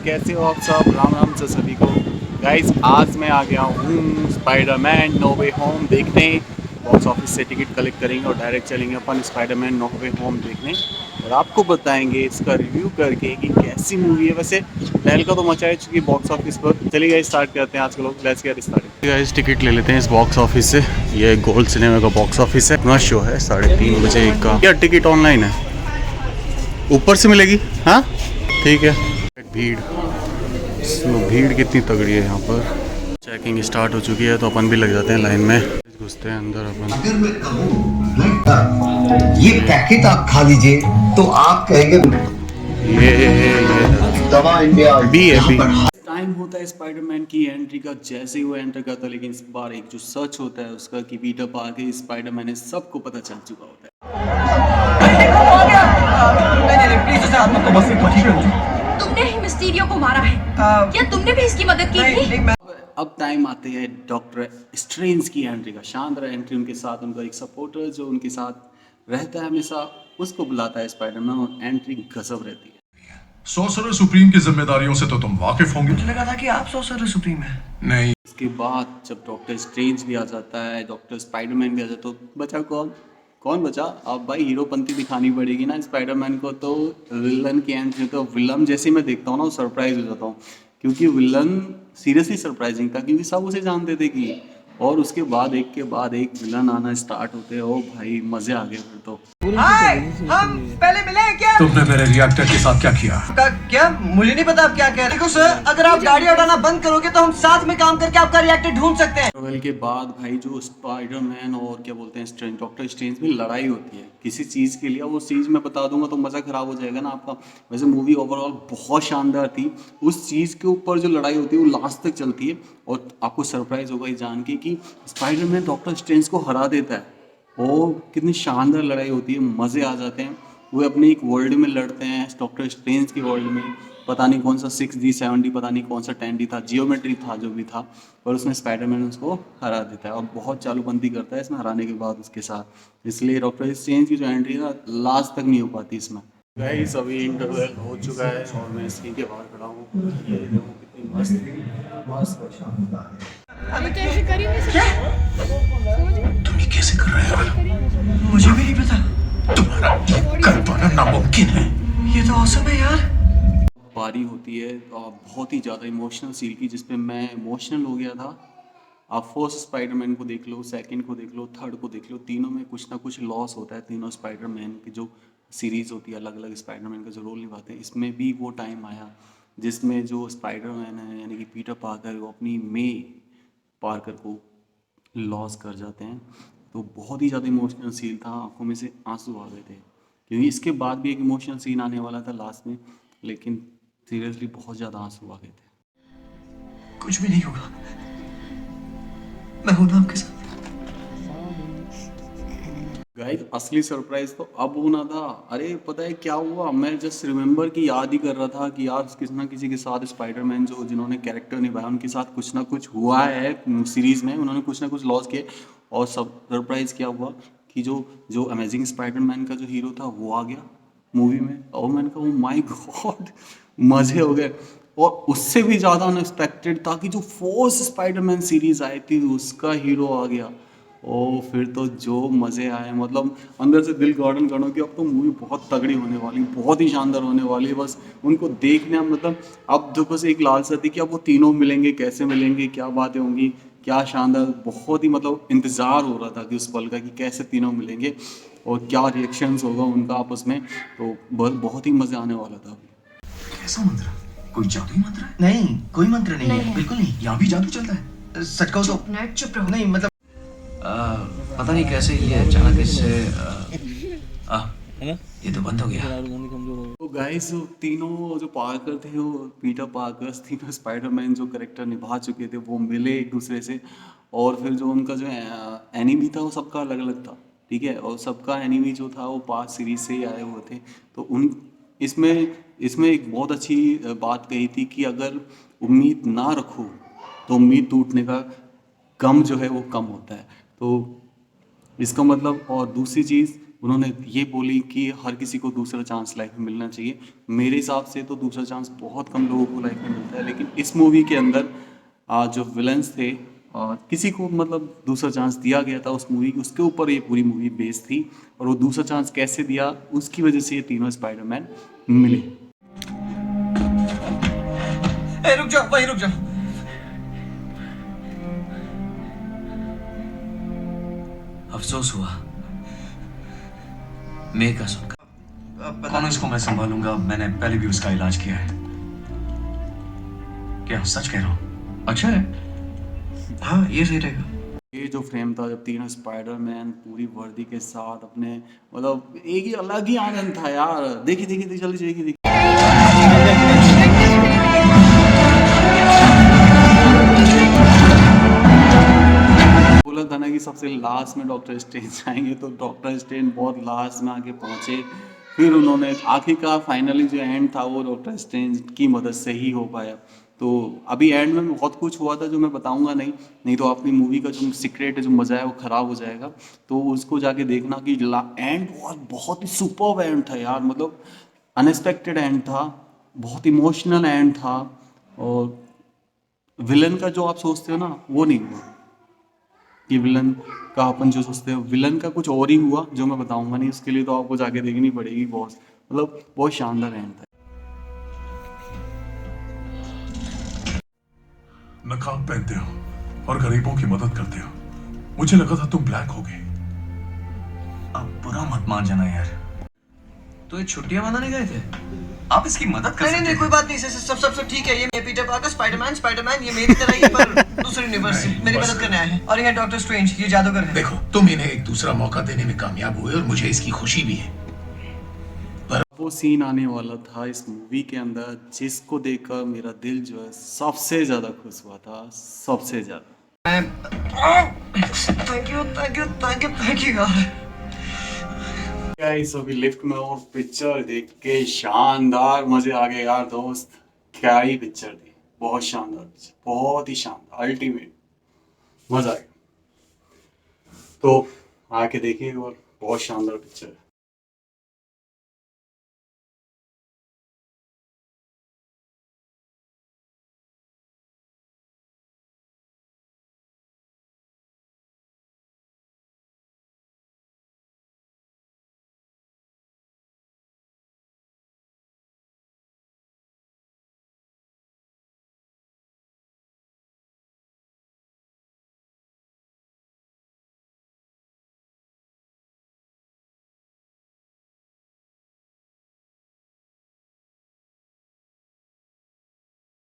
कैसे हो आप सब? राम राम से सभी को। गाइस आज मैं आ गया हूँ स्पाइडरमैन नो वे होम देखने। बॉक्स ऑफिस से टिकट कलेक्ट करेंगे और डायरेक्ट चलेंगे अपन स्पाइडरमैन नो वे होम देखने और आपको बताएंगे इसका रिव्यू करके कि कैसी मूवी है। वैसे तहलका तो मचा है चुकी बॉक्स ऑफिस पर। चलिए गाइस स्टार्ट करते हैं आज के लोग। Let's get start. Guys ticket ले लेते हैं इस बॉक्स ऑफिस से। ये गोल्ड सिनेमा का बॉक्स ऑफिस है। अपना शो है 3:30 बजे का। क्या टिकट ऑनलाइन है? ऊपर से मिलेगी? हाँ ठीक है। भीड़ भीड़ कितनी तगड़ी है यहाँ पर। चेकिंग स्टार्ट हो चुकी है तो अपन भी लग जाते हैं लाइन में। घुसते हैं अंदर अपन। अगर मैं कहूँ ये पैकेट आप खा लीजिए तो आप कहेंगे ये दवा इंडिया बी है यहाँ बी। पर टाइम होता है स्पाइडरमैन की एंट्री का। जैसे ही वो एंटर करता है लेकिन इस बार एक जो सच होता है उसका कि पीटर पार्कर स्पाइडरमैन है सबको पता चल चुका होता है। तुमने ही मिस्टीरियो को मारा है। क्या तुमने भी इसकी मदद की थी? अब टाइम आते हैं डॉक्टर स्ट्रेंज की एंट्री का। शानदार एंट्री। उनके साथ उनका एक सपोर्टर जो उनके साथ रहता है हमेशा उसको बुलाता है स्पाइडरमैन और एंट्री गजब रहती है। सॉर्सरर सुप्रीम की जिम्मेदारियों से तो तुम वाकिफ होंगे। मुझे लगा था कि आप सॉर्सरर सुप्रीम हैं। नहीं। इसके बाद जब डॉक्टर स्ट्रेंज भी आ जाता है, डॉक्टर स्पाइडरमैन भी आ जाता है तो बचा कौन? कौन बचा? अब भाई हीरोपंती दिखानी पड़ेगी ना स्पाइडरमैन को। तो विलन की एंट्री तो विलन जैसे मैं देखता हूँ ना सरप्राइज हो जाता हूँ क्योंकि विलन सीरियसली सरप्राइजिंग था क्योंकि सब उसे जानते थे कि। और उसके बाद एक के बाद एक विलन आना स्टार्ट होते हैं। ओ भाई मजे आ गए फिर तो। हाय, हम पहले मिले हैं क्या? तुमने मेरे रिएक्टर के साथ क्या किया? क्या मुझे नहीं पता आप क्या कह रहे हैं। देखो सर, अगर आप गाड़ी उड़ाना बंद करोगे तो हम साथ में काम करके आपका रिएक्टर ढूंढ सकते हैं। ट्रेवल के बाद भाई जो स्पाइडरमैन और क्या बोलते हैं स्ट्रेंज, डॉक्टर स्ट्रेंज में लड़ाई होती है किसी चीज़ के लिए। वो चीज़ मैं बता दूंगा तो मज़ा खराब हो जाएगा ना आपका। वैसे मूवी ओवरऑल बहुत शानदार थी। उस चीज़ के ऊपर जो लड़ाई होती है वो लास्ट तक चलती है और आपको सरप्राइज होगा ये जान के कि स्पाइडरमैन डॉक्टर स्ट्रेंज को हरा देता है। और कितनी शानदार लड़ाई होती है, मज़े आ जाते हैं। वो अपने एक वर्ल्ड में लड़ते हैं डॉक्टर स्ट्रेंज की वर्ल्ड में। पता नहीं कौन सा 6D 7D पता नहीं कौन सा 10D था, जियोमेट्री था जो भी था। और उसमें स्पाइडरमैन उसको हरा देता है और बहुत चालूबंदी करता है इसमें हराने के बाद उसके साथ। इसलिए डॉक्टर स्ट्रेंज की जो एंट्री है लास्ट तक नहीं हो पाती इसमें। गाइस अभी इंटरवल हो चुका है और मैं स्क्रीन के बाहर खड़ा हूँ। ये देखो कितनी मस्त मस्त और शानदार है। अभी तो ऐसे कर ही नहीं सकते। तुम ये कैसे कर रहे हो? मुझे भी नहीं पता। तुम्हारा ये कर पाना नामुमकिन है। ये तो औसम है यार। बारी होती है और बहुत ही ज़्यादा इमोशनल सीन की जिस पे मैं इमोशनल हो गया था। आप फर्स्ट स्पाइडरमैन को देख लो, सेकंड को देख लो, थर्ड को देख लो, तीनों में कुछ ना कुछ लॉस होता है। तीनों स्पाइडरमैन की जो सीरीज़ होती है अलग अलग स्पाइडरमैन का जो रोल निभाते हैं, इसमें भी वो टाइम आया जिसमें जो स्पाइडरमैन है यानी कि पीटर पार्कर वो अपनी मे पार्कर को लॉस कर जाते हैं। तो बहुत ही ज़्यादा इमोशनल सीन था, आंखों में से आंसू आ गए थे क्योंकि इसके बाद भी एक इमोशनल सीन आने वाला था लास्ट में लेकिन सीरियसली बहुत ज़्यादा आंसू आ गए थे। कुछ भी नहीं होगा, मैं हूं ना आपके साथ। गाइस असली सरप्राइज तो अब होना था। अरे पता है क्या हुआ? मैं जस्ट रिमेम्बर कि याद ही कर रहा था कि यार किसी ना किसी के साथ स्पाइडरमैन जो जिन्होंने कैरेक्टर निभाया उनके साथ कुछ ना कुछ हुआ है सीरीज में। उन्होंने कुछ ना कुछ लॉस किए और सब सरप्राइज क्या हुआ कि जो जो अमेजिंग स्पाइडरमैन का जो हीरो था वो आ गया मूवी में। और मैंने कहा ओ माय गॉड मज़े हो गए। और उससे भी ज़्यादा अनएक्सपेक्टेड था कि जो फोर्थ स्पाइडरमैन सीरीज आई थी उसका हीरो आ गया। ओ फिर तो जो मज़े आए, मतलब अंदर से दिल गार्डन करो कि अब तो मूवी बहुत तगड़ी होने वाली, बहुत ही शानदार होने वाली है। बस उनको देखने मतलब अब तो बस एक लालसा थी कि अब वो तीनों मिलेंगे, कैसे मिलेंगे, क्या बातें होंगी, क्या शानदार। बहुत ही मतलब इंतज़ार हो रहा था कि उस पल का कि कैसे तीनों मिलेंगे और क्या रिएक्शंस होगा उनका आपस में। तो बहुत ही मज़े आने वाला था। कैसा मंत्र? कोई जादुई मंत्र है? नहीं, कोई मंत्र नहीं है, नहीं। बिल्कुल नहीं। यहाँ भी जादू चलता है? सच कहो तो चुप नट चुप रहो। नहीं, मतलब पता नहीं कैसे ये अचानक इससे ये तो बंद हो गया। तो गाइस तीनों जो पार्कर थे वो पीटर पार्कर तीनों स्पाइडरमैन जो करेक्टर निभा चुके थे वो मिले एक दूसरे से। और फिर जो उनका जो एनिमी था वो सबका अलग अलग था, ठीक है। और सबका एनिमी जो था वो पास सीरीज से ही आए हुए थे। तो उन इसमें इसमें एक बहुत अच्छी बात कही थी कि अगर उम्मीद ना रखो तो उम्मीद टूटने का गम जो है वो कम होता है। तो इसका मतलब और दूसरी चीज़ उन्होंने ये बोली कि हर किसी को दूसरा चांस लाइफ में मिलना चाहिए। मेरे हिसाब से तो दूसरा चांस बहुत कम लोगों को लाइफ में मिलता है, लेकिन इस मूवी के अंदर जो विलन्स थे किसी को मतलब दूसरा चांस दिया गया था उस मूवी, उसके ऊपर ये पूरी मूवी बेस्ड थी। और वो दूसरा चांस कैसे दिया, उसकी वजह से ये तीनों स्पाइडरमैन मिले। ए, रुक जाओ, वहीं रुक जाओ। अफसोस हुआ मैं का सुनकर। कॉमिक्स को मैं संभालूंगा, मैंने पहले भी उसका इलाज किया है। क्या सच कह रहा हूँ? अच्छा है, हाँ ये सही रहेगा। ये जो फ्रेम था जब तीनों स्पाइडरमैन पूरी वर्दी के साथ अपने मतलब एक ही अलग ही आनंद था यार। देखी देखी जल्दी देखी। बोला था ना कि सबसे लास्ट में डॉक्टर स्ट्रेंज आएंगे, तो डॉक्टर स्ट्रेंज बहुत लास्ट में आके पहुंचे। फिर उन्होंने आखिरकार फाइनली जो एंड था वो डॉक्टर स्ट्रेंज की मदद से ही हो पाया। तो अभी एंड में बहुत कुछ हुआ था जो मैं बताऊंगा नहीं तो अपनी मूवी का जो सीक्रेट है, जो मज़ा है वो ख़राब हो जाएगा। तो उसको जाके देखना कि एंड बहुत ही सुपर्ब एंड था यार। मतलब अनएक्सपेक्टेड एंड था, बहुत इमोशनल एंड था। और विलन का जो आप सोचते हो ना वो नहीं हुआ कि विलन का अपन जो सोचते हो, विलन का कुछ और ही हुआ जो मैं बताऊंगा नहीं। उसके लिए तो आपको जाके देखनी पड़ेगी। बहुत शानदार एंड था। नकाब पहनते हो और गरीबों की मदद करते हो। मुझे लगा था तुम ब्लैक होगे। अब बुरा मत मान जाना यार, तो ये छुट्टियां मनाने गए थे, आप इसकी मदद कर नहीं सकते नहीं, कोई बात नहीं, सब ठीक है। ये पीटर पार्कर स्पाइडरमैन ये मेरी तरह ही पर दूसरे यूनिवर्स से मेरी मदद करने आए हैं। और ये डॉक्टर स्ट्रेंज, ये जादूगर है। देखो, तुम इन्हें एक दूसरा मौका देने में कामयाब हुए और मुझे इसकी खुशी भी है। वो सीन आने वाला था इस मूवी के अंदर जिसको देखकर मेरा दिल जो है सबसे ज़्यादा खुश हुआ था, सबसे ज़्यादा। थैंक यू यार। गाइस अभी लिफ्ट में और पिक्चर देख के शानदार मजे आ गए यार दोस्त। क्या ही पिक्चर थी, बहुत शानदार पिक्चर, बहुत ही शानदार, अल्टीमेट मजा आ गया। तो आके देखिए और बहुत शानदार पिक्चर है।